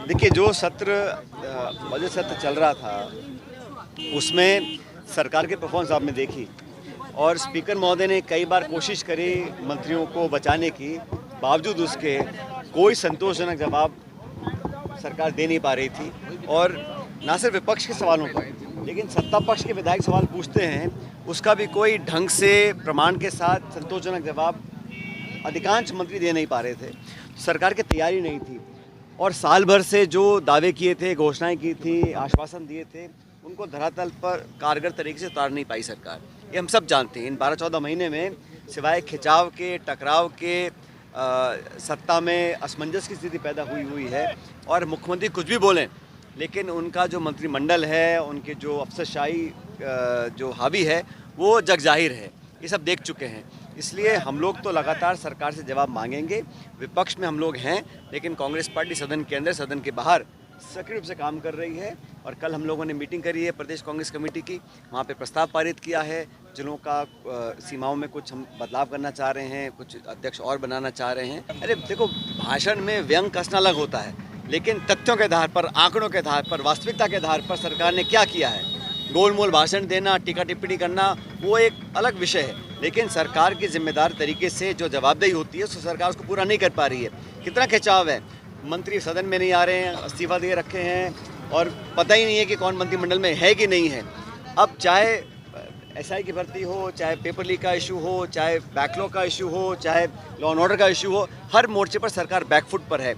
देखिए, जो बजट सत्र चल रहा था उसमें सरकार की परफॉर्मेंस आपने देखी और स्पीकर महोदय ने कई बार कोशिश करी मंत्रियों को बचाने की, बावजूद उसके कोई संतोषजनक जवाब सरकार दे नहीं पा रही थी। और ना सिर्फ विपक्ष के सवालों पर, लेकिन सत्ता पक्ष के विधायक सवाल पूछते हैं, उसका भी कोई ढंग से प्रमाण के साथ संतोषजनक जवाब अधिकांश मंत्री दे नहीं पा रहे थे। सरकार की तैयारी नहीं थी और साल भर से जो दावे किए थे, घोषणाएं की थी, आश्वासन दिए थे, उनको धरातल पर कारगर तरीके से उतार नहीं पाई सरकार। ये हम सब जानते हैं। इन 12-14 महीने में सिवाय खिंचाव के, टकराव के, सत्ता में असमंजस की स्थिति पैदा हुई है। और मुख्यमंत्री कुछ भी बोलें, लेकिन उनका जो मंत्रिमंडल है, उनके जो अफसरशाही जो हावी है, वो जगजाहिर है। ये सब देख चुके हैं। इसलिए हम लोग तो लगातार सरकार से जवाब मांगेंगे। विपक्ष में हम लोग हैं, लेकिन कांग्रेस पार्टी सदन के अंदर, सदन के बाहर सक्रिय रूप से काम कर रही है। और कल हम लोगों ने मीटिंग करी है प्रदेश कांग्रेस कमेटी की, वहाँ पे प्रस्ताव पारित किया है। जिलों का सीमाओं में कुछ हम बदलाव करना चाह रहे हैं, कुछ अध्यक्ष और बनाना चाह रहे हैं। अरे देखो, भाषण में व्यंग कसना अलग होता है, लेकिन तथ्यों के आधार पर, आंकड़ों के आधार पर, वास्तविकता के आधार पर सरकार ने क्या किया है, गोलमोल भाषण देना, टीका टिप्पणी करना, वो एक अलग विषय है। लेकिन सरकार की जिम्मेदार तरीके से जो जवाबदेही होती है, उसको सरकार उसको पूरा नहीं कर पा रही है। कितना खिंचाव है, मंत्री सदन में नहीं आ रहे हैं, इस्तीफा दे रखे हैं और पता ही नहीं है कि कौन मंत्रिमंडल में है कि नहीं है। अब चाहे एसआई की भर्ती हो, चाहे पेपर लीक का इशू हो, चाहे बैकलॉग का इशू हो, चाहे लॉ एंड ऑर्डर का इशू हो, हर मोर्चे पर सरकार बैकफुट पर है।